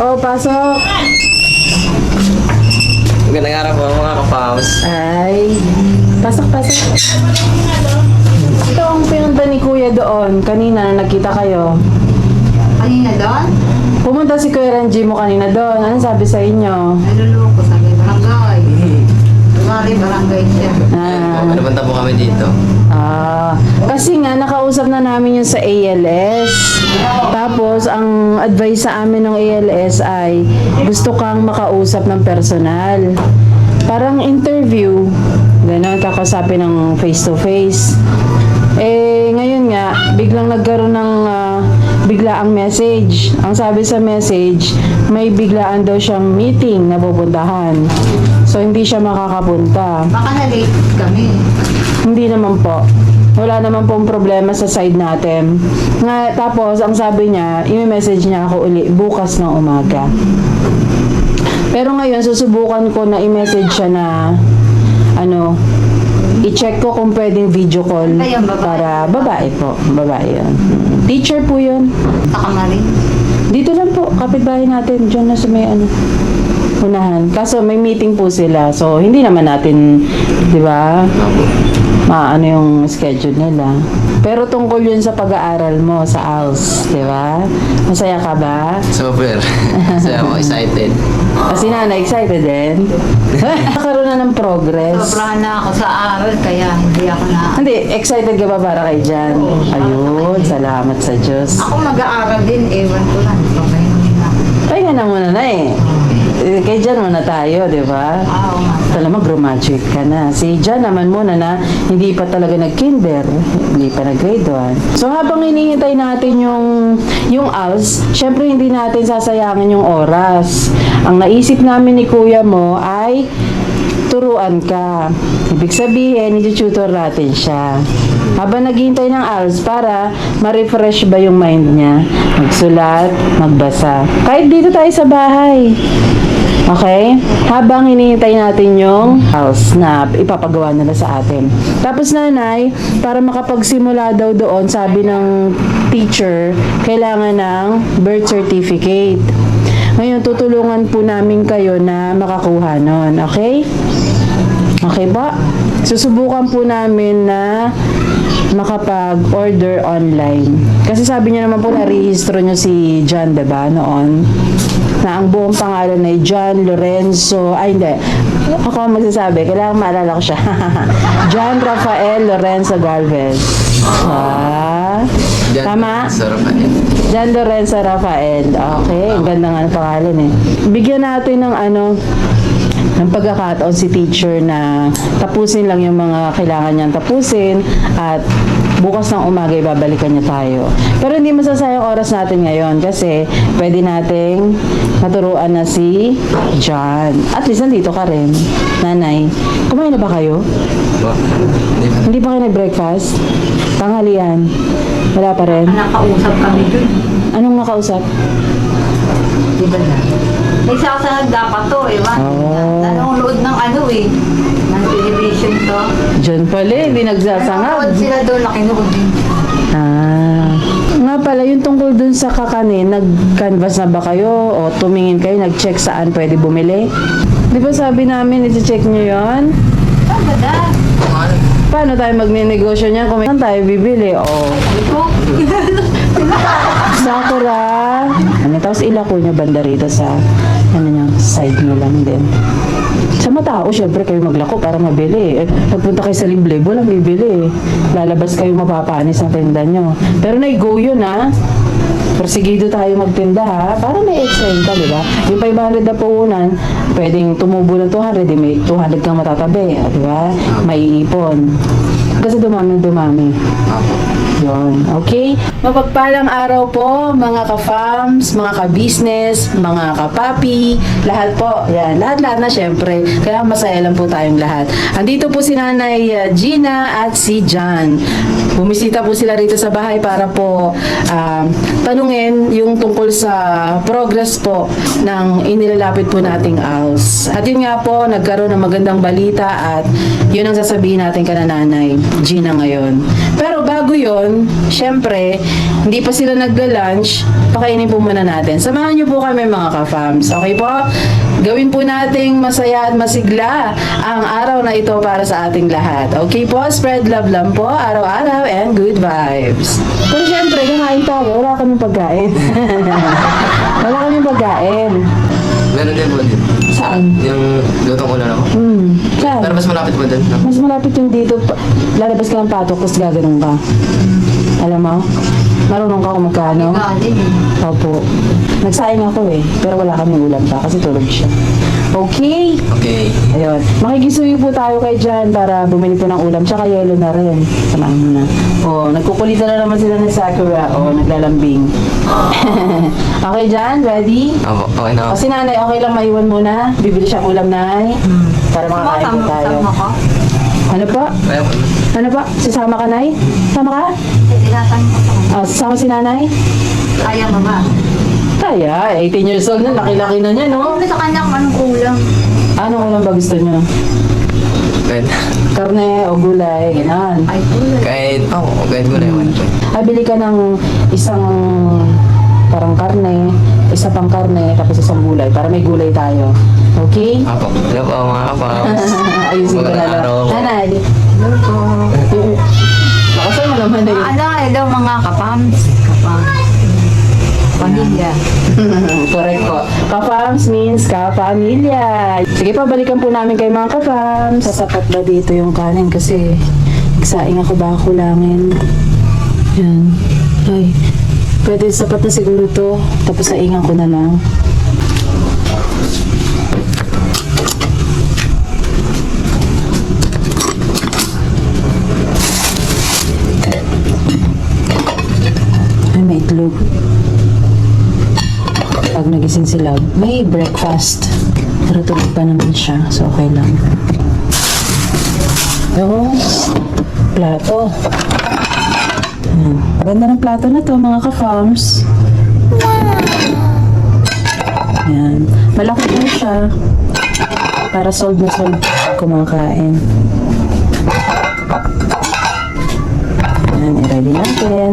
Oh, pasok. Magandang araw po mga kapaus. Ay, pasok. Ito ang pinunta ni Kuya doon. Kanina na nagkita kayo. Kanina doon? Pumunta si Kuya Renji mo kanina doon. Ano sabi sa inyo? Naluloko sa barangay. Kumari barangay siya. Napunta po kami dito. Kasi nga nakausap na namin yun sa ALS. Tapos ang advice sa amin ng ALS ay gusto kang makausap ng personal. Parang interview. Gano'n, kakasapin ng face to face. Ngayon nga, biglang nagkaroon ng biglaang message. Ang sabi sa message, may biglaan daw siyang meeting na pupuntahan. So, hindi siya makakapunta. Baka na-late kami. Hindi naman po. Wala naman pong problema sa side natin. Tapos, ang sabi niya, i-message niya ako uli bukas ng umaga. Pero ngayon, susubukan ko na i-message siya na i-check ko kung pwedeng video call Ayun, babae. para babae po. Babae yun. Teacher po yun. Sa Kamarin. Dito lang po, kapitbahay natin. Diyan na sa may unahan. Kaso may meeting po sila. So, hindi naman natin, di ba, maano yung schedule nila. Pero tungkol yun sa pag-aaral mo sa ALS, di ba? Masaya ka ba? Super. Saya ako, excited. Kasi excited din. Nakaroon na ng progress. Sobrahan na ako sa aral, kaya hindi ako na... Hindi, excited ka ba para kay Jan? Ayun, salamat sa Diyos. Ako mag-aaral din, ewan ko lang. Okay na. Ay, nga na muna na eh. Kay Jan muna tayo, di ba? Oo nga. Talaga mag-graduate ka na. Si Jan naman muna na hindi pa talaga nag-kinder, hindi pa nag-grade 1. So habang hinihintay natin yung ALS, syempre hindi natin sasayangin yung oras. Ang naisip namin ni kuya mo ay turuan ka. Ibig sabihin, i-tutor natin siya. Habang naghihintay ng ALS para ma-refresh ba yung mind niya. Magsulat, magbasa. Kahit dito tayo sa bahay. Okay? Habang hinihintay natin yung ALS na ipapagawa nila sa atin. Tapos nanay, para makapagsimula daw doon, sabi ng teacher, kailangan ng birth certificate. Ngayon, tutulungan po namin kayo na makakuha nun. Okay? Okay ba? Susubukan po namin na makapag-order online. Kasi sabi niya naman po, na-rehistro niyo si John, diba, noon? Na ang buong pangalan ay John Lorenzo, hindi. Ako ang magsasabi, kailangan maalala ko siya. John Rafael Lorenzo Galvez. Tama? John Lorenzo Rafael. Okay, ganda nga ng pangalan eh. Bigyan natin ng ng pagkakataon si teacher na tapusin lang yung mga kailangan niyang tapusin at bukas ng umaga ibabalikan niya tayo. Pero hindi masasayang oras natin ngayon kasi pwede nating maturuan na si John. At least nandito ka rin. Nanay, kumain na ba kayo? Hindi pa kayo nag-breakfast? Tanghalian? Wala pa rin? Nakausap kami dun. Anong nakausap? Di ba na? May sasanag dapat to, ewan. Nanonood ng ng television to. John pala, hindi nagsasangag. Nanonood sila doon, nakinood din. Nga pala, yung tungkol dun sa kakanin, nag-canvas na ba kayo? O tumingin kayo, nag-check saan pwede bumili? Di ba sabi namin, iti-check nyo yun? Ang ganda. Paano tayo magne-negosyo niyan kung saan tayo bibili? O, Ito. Sakura. Tapos ilako nyo banda rito sa, side nyo lang din. Sa matao, syempre kayo maglako para mabili. Pagpunta kayo sa liblib, walang bibili. Lalabas kayo mapapanis ng tinda nyo. Pero na-go yun Persigido tayo magtinda para may extra income, di ba? Yung 500 na puhunan, pwedeng tumubo ng 200, may 200 kang matatabi, di ba? May ipon. Kasi dumami. Yun, okay? Mapagpalang araw po, mga ka-farms, mga ka-business, mga ka-papi, lahat po. Yan, lahat na syempre. Kaya masaya lang po tayong lahat. Andito po si Nanay Gina at si John. Bumisita po sila rito sa bahay para po tanungin yung tungkol sa progress po ng inilalapit po nating ALS. At yun nga po, nagkaroon ng magandang balita at yun ang sasabihin natin kana Nanay Gina ngayon. Pero bago yun, syempre, hindi pa sila nagla-lunch, pakainin po muna natin. Samahan niyo po kami mga ka-fams. Okay po? Gawin po nating masaya at masigla ang araw na ito para sa ating lahat. Okay po? Spread love lang po, araw-araw, and good vibes. Pero syempre, kakain tayo. Wala kaming pagkain. Wala kaming pagkain. Meron din po din. Saan? Yung lutong ulo na po. Saan? Pero mas malapit po din. No? Mas malapit yung dito. Lalabas ka ng patok, tapos gaganon ka. Alam mo? Marunong ka kung magkano? Galing. Opo. Nagsaing ako eh. Pero wala kaming ulam pa kasi tulog siya. Okay. Okay. Ayun. Makikisuyo po tayo kay Jan para bumili po ng ulam. Tsaka yelo na rin. Samahan mo na. O, nagkukulitan na naman sila ni Sakura. O, naglalambing. Okay, Jan? Ready? Opo, okay na O, ako. si Nanay, okay lang maiwan muna. Bibili siyang ulam, Nay. Para makakain po tayo. Tama ko. Ano po? Kaya po. Ano po? Sasama ka, Nay? Sama ka? Tinatang ko sa Sasama si Nanay? kaya mo ba? Kaya, 18 years old na, laki-laki na niya, no? Kung sa kanya kung anong kulang. Anong ulam ba gusto niyo? Kahit, Karne o gulay, gano'n. Ay, kulang. kahit gulay ko na po. Ay, bili ka ng isang parang karne, isa pang karne, tapos isang gulay, para may gulay tayo. Okay? Apo. Hello po mga kapaus. Ayusin ko na Magandang lang. araw. Nanay, Hello po. nakasan mo naman na yun. Hello mga kapams. Kapams. Pamilya. Correct po. Ka-fams means ka-pamilya. Sige pa, balikan po namin kay mga ka-fams. Sasapat ba dito yung kanin? Kasi nagsaing ako ba kulangin. Yan. Ay, pwede sapat na siguro to. Tapos saingan ko na lang. Ay, may itlog. Pag nagising sila, may breakfast. Pero tulog pa naman siya, so okay lang. Yung plato. Ayan. Ganda ng plato na to, mga ka-farms. Ayan. Malaki na siya. Para solve na solve kumakain. Ayan, i-ready natin.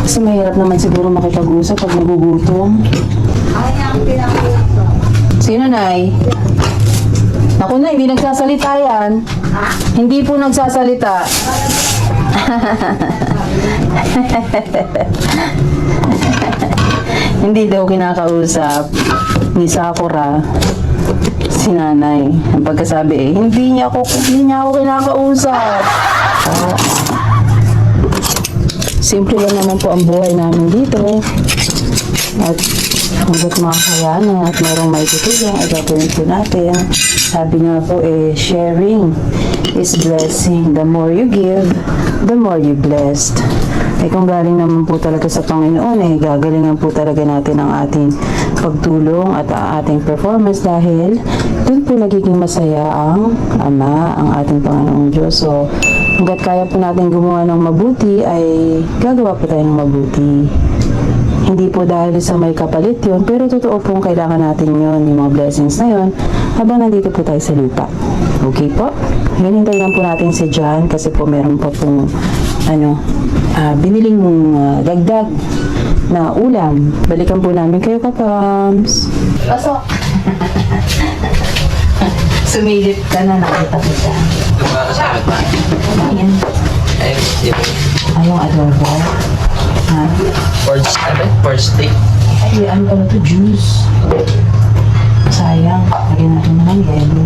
Kasi mahirap naman siguro makipag-usap pag nagugutom. Ay, ang pinakuto. Sino, Nay? Ako na, hindi nagsasalita yan. Hindi po nagsasalita. Hindi daw kinakausap ni Sakura si Nanay. Ang pagkasabi hindi niya ako kinakausap. Oh. Simple lang naman po ang buhay namin dito. At hanggat makakayanan at merong may tutulong, ay gagawin po natin. Sabi nga po sharing is blessing. The more you give, the more you blessed. Kung galing naman po talaga sa Panginoon, gagalingan po talaga natin ang ating pagtulong at ang ating performance dahil dun po nagiging masaya ang Ama, ang ating Panginoong Diyos. So, hanggat kaya po natin gumawa ng mabuti, ay gagawa po tayo ng mabuti. Hindi po dahil sa may kapalit yun, pero totoo pong kailangan natin yun, yung mga blessings na yun, habang nandito po tayo sa lupa. Okay po? Hinintay lang po natin si John kasi po meron pa pong biniling dagdag na ulam. Balikan po namin kayo, kapams. Pasok! Sumilip ka na, nakita ko siya. Magkakasama pa. Ayan. Ay, yun. Ayong adobo. Ha? Pork steak. Ay, ano pala to? Juice. Sayang. Lagyan natin naman yelo.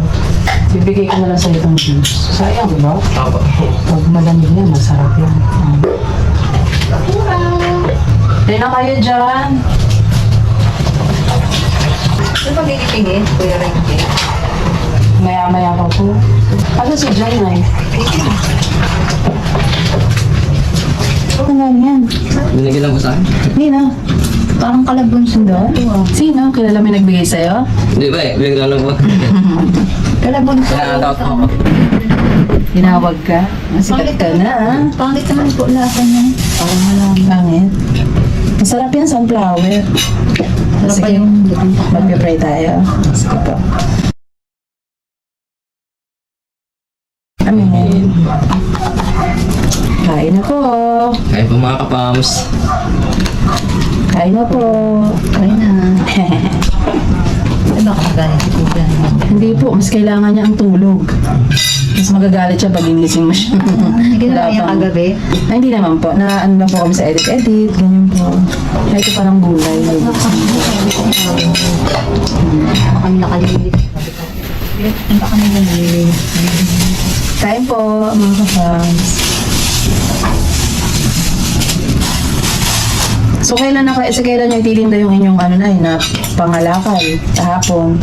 Bibigay ko na lang sa'yo itong juice. Sayang, di ba? Apo. Pag malamig yan, masarap yan. Hindi na kayo dyan. Ano ba gigitingin? Kuya Renke? Maya-maya pa po. Ano si Jan ay? Ano nga yan? Binigyan lang po sa akin. Hindi na. Parang kalabunso daw. Sino? Kilala may nagbigay sa'yo? Hindi ba binigyan lang po. Kalabunso. Nakakatawa po ako. Tinawag ka? Sikat ka na, ah. Pangit naman po lasa niya. Parang wala. Pangit. Masarap yan, sunflower. Sarap pa Sige, yung lutong pa. mag-pray tayo. Sige po. Amen. Kain na po. Kaya po mga kapams. Kain na po. Kaya na. Ay, baka magalit si Kuya. Hindi po, mas kailangan niya ang tulog. Mas magagalit siya pag inising mo siya. Ginawa niya pang- kagabi. Ay, hindi naman po. Na ano lang po kami sa edit-edit. Ganyan po. Ay, ito parang gulay. Baka kami nakalilis. Baka kami nakalilis. Kain po, mga kapams. So, kailan niyo ititinda yung inyong ano na, na pangalakal? Kahapon.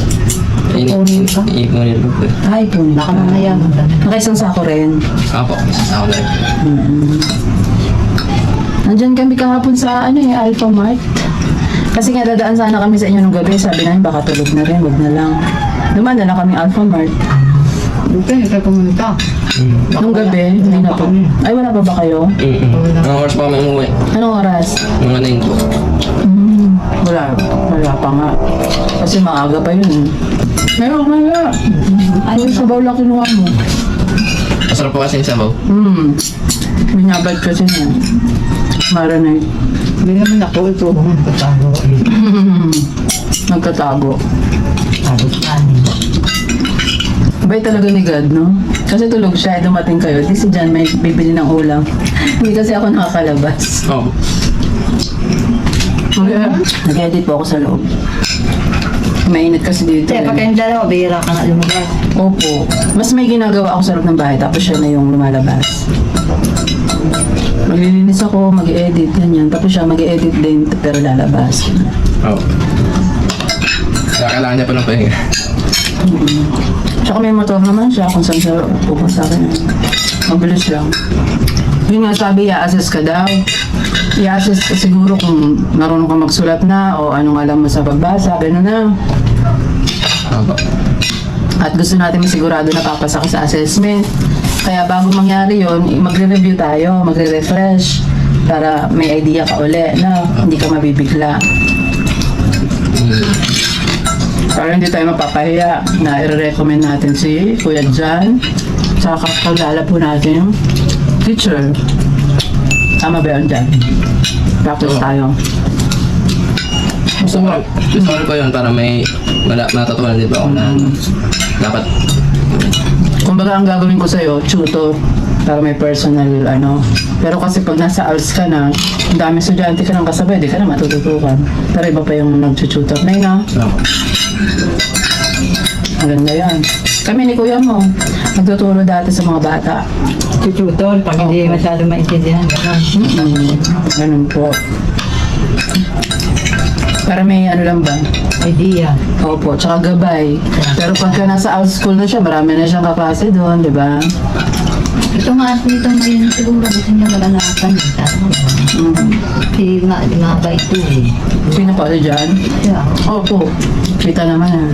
Ipunin pa? Ipunin po po. Ay, ipunin Baka pa. mamaya. Nakaisang sako rin. Ako, ako na rin. Nandyan kami kahapon sa Alpha Mart. Kasi nga dadaan sana kami sa inyo nung gabi. Sabi namin baka tulog na rin, wag na lang. Dumaan na lang kami Alpha Mart. Dito, hindi kayo pumunta. Nung gabi, hindi na po. Ay, wala pa ba kayo? Anong oras pa kami umuwi? Anong oras? Mga 9 po. Wala pa nga. Kasi maaga pa yun. Meron nga. Ay, sabaw lang kinuha mo. Masarap po kasi yung sabaw. Binabad kasi niya. Marinate. Hindi naman ako ito. Patago. Nagtatago. Tapos kanin. Bay talaga ni God, no? Kasi tulog siya, dumating kayo. Di si John may bibili ng ulam. Hindi kasi ako nakakalabas. Oo. Nag-edit po ako sa loob. Mainit kasi dito. Kaya pag kayong dalawa, bihira ka nga lumabas. Opo. Mas may ginagawa ako sa loob ng bahay, tapos siya na yung lumalabas. Maglilinis ako, mag-edit, ganyan. Tapos siya mag-edit din, pero lalabas. Oo. Kaya kailangan niya pa ng pahinga. Tsaka may motor naman siya kung saan siya pupunta sa akin. Mabilis lang. Yun nga sabi, i-assess ka daw. I-assess ka siguro kung marunong ka magsulat na o anong alam mo sa pagbasa, gano'n na. Opo. At gusto natin masigurado na papasa ka sa assessment. Kaya bago mangyari yun, magre-review tayo, magre-refresh para may idea ka uli na hindi ka mabibigla. Para hindi tayo mapapahiya na i-recommend natin si Kuya John. Tsaka paglalala po natin yung teacher. Tama ba yun, John? Practice tayo. Gusto ko yun para may matutunan din ba ako na dapat. Kumbaga ang gagawin ko sa'yo, tutor. Para may personal, Pero kasi pag nasa ALS ka na, ang dami estudyante ka ng kasabay, di ka na matututukan. Pero iba pa yung nag-tutor. Na yun, Opo. Maganda yan. Kami ni Kuya mo, nagtuturo dati sa mga bata. Tututor, pag hindi masyado maintindihan. Gano'n. Ganun po. Para may lang ba? Idea. Opo, tsaka gabay. Pero pagka nasa out school na siya, marami na siyang kaklase doon, di ba? Ito nga, dito ngayon siguro gusto niya malalakan. Hindi nga ba ito eh. Sino pa si John? Yeah. Opo, kita naman yan.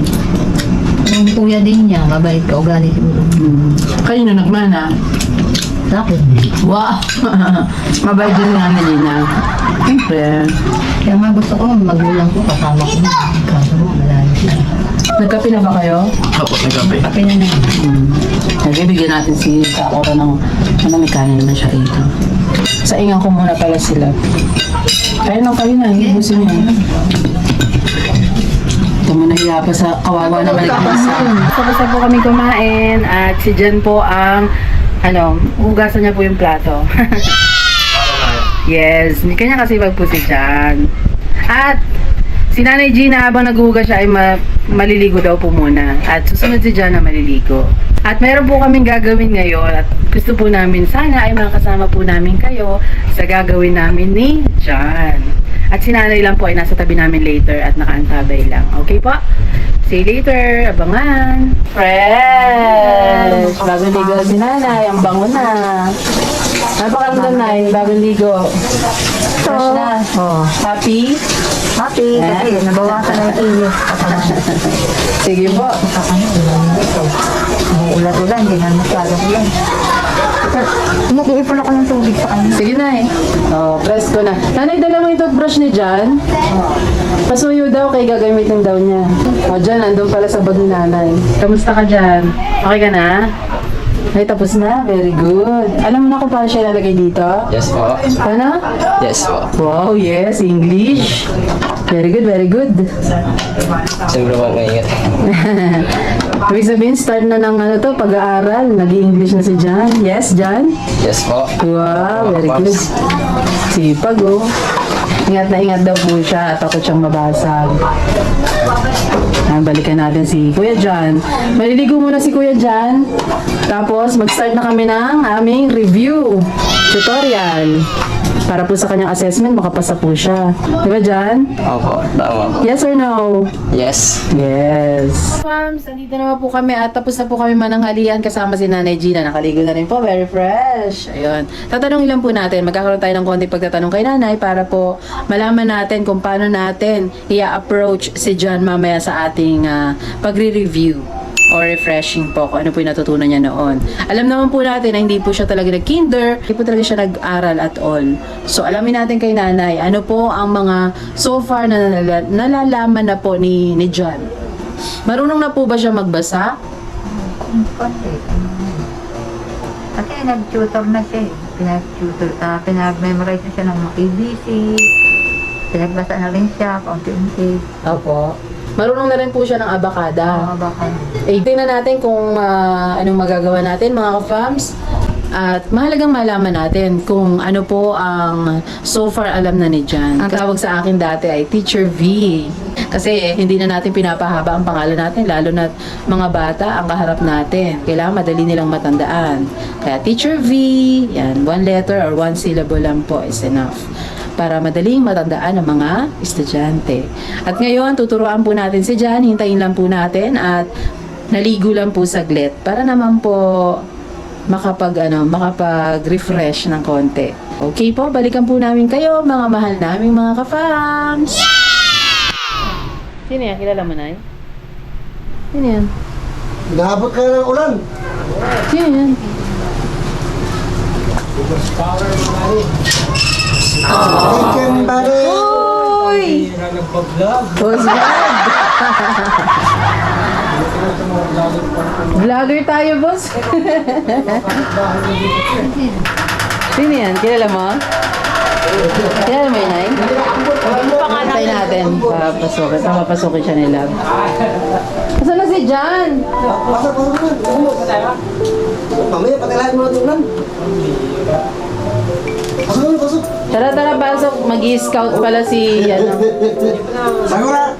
Yung kuya din niya, mabait ka ugali siguro. Kanino nagmana? Sa akin. Wow! Mabait din nga na Gina. Siyempre. Kaya nga gusto ko, magulang ko, kasama ko na. Kaso mo, malalim siya. Nagkape na ba kayo? Opo, nagkape. Kape na na. Nagbibigyan natin si Sakura ng may kanin naman siya rito. Sa ingan ko muna pala sila. Kaya nang kayo na, hibusin niyo. Ito mo nahiya pa sa kawawa naman nag-isa. Tapos po kami kumain at si Jen po ang hugasan niya po yung plato. Yes, hindi kanya kasi po si Jan. At si Nanay Gina habang naghuhugas siya ay maliligo daw po muna. At susunod si Jan na maliligo. At meron po kaming gagawin ngayon at gusto po namin sana ay makasama po namin kayo sa gagawin namin ni Jan. At si Nanay lang po ay nasa tabi namin later at nakaantabay lang. Okay po? See you later. Abangan. Fresh! Bagong ligo si Nanay. Ang bango na. Ano pa karamdam na yung bagong ligo? Fresh na. Oh. Happy? Happy, kasi nabawasan na yung inyo. Sige po. Ulat-ulan, hindi na masyadong ulan. Nag-iipon ako ng tubig sa kanya. Sige na eh. Oh, press ko na. Nanay, dala mo yung toothbrush ni Jan. Pasuyo daw, kay gagamitin daw niya. O, Jan, andun pala sa bag ni nanay. Kamusta ka, Jan? Okay ka na? Ay, tapos na. Very good. Alam mo na kung paano siya lalagay dito? Yes po. Paano? Yes po. Wow, yes, English. Very good, very good. Siyempre po maingat. Ibig sabihin, start na ng ano to, pag-aaral. Nag-i-English na si Jan. Yes, Jan? Yes po. Wow, very good. Sipag, oh. Ingat na ingat daw po siya at takot siyang mabasag. Balikan natin si Kuya Jan. Maliligo muna si Kuya Jan. Tapos, mag-start na kami ng aming review tutorial. Para po sa kanyang assessment, makapasa po siya. Di ba, Jan? Opo, tama po. Yes or no? Yes. Yes. Moms, nandito naman po kami at tapos na po kami mananghalian kasama si Nanay Gina. Nakaligo na rin po. Very fresh. Ayun. Tatanungin lang po natin. Magkakaroon tayo ng konti pagtatanong kay Nanay para po malaman natin kung paano natin i-approach si John mamaya sa ating pagre-review or refreshing po kung ano po yung natutunan niya noon. Alam naman po natin na hindi po siya talaga nag-kinder, hindi po talaga siya nag-aral at all. So alamin natin kay Nanay, ano po ang mga so far na nalalaman na po ni John. Marunong na po ba siya magbasa? Konti. Kasi nag-tutor na siya eh. Pinag-tutor, pinag-memorize na siya ng mga ABC. Pinagbasa na rin siya, kaunti-unti. Opo. Marunong na rin po siya ng abakada. Mga baka. Eh, tingnan natin kung anong magagawa natin mga ka-fams. At mahalagang malaman natin kung ano po ang so far alam na ni Jan. Ang tawag sa akin dati ay Teacher V. Kasi hindi na natin pinapahaba ang pangalan natin, lalo na mga bata ang kaharap natin. Kailangan madali nilang matandaan. Kaya Teacher V, yan, one letter or one syllable lang po is enough para madaling matandaan ng mga estudyante. At ngayon, tuturuan po natin si Jan, hintayin lang po natin at naligo lang po saglit para naman po makapag-refresh ng konti. Okay po, balikan po namin kayo, mga mahal naming mga ka-fams. Sino yan? Kilala mo na yun? Sino yan? Naabot ka ng ulan. Sino yan? Chicken body. Uy! Boss vlog! Vlogger tayo, boss. Sino yan? Kilala mo? Kilala mo yun, Nay? Pantay natin. Papasukin siya nila. Saan na si Jan? Pasok, pasok na. Mamaya, patilahin mo na ito ulan. Pasok na, pasok. Tara, tara, pasok. Mag-i-scout pala si, Sakura.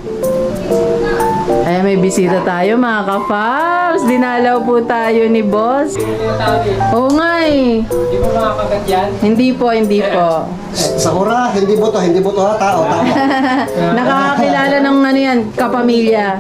Ay, may bisita tayo, mga ka-fams. Dinalaw po tayo ni boss. Oo nga eh. Hindi mo makakagat yan? Hindi po, hindi po. Sakura, hindi boto ha, tao, tao. Nakakakilala ng ano yan, kapamilya.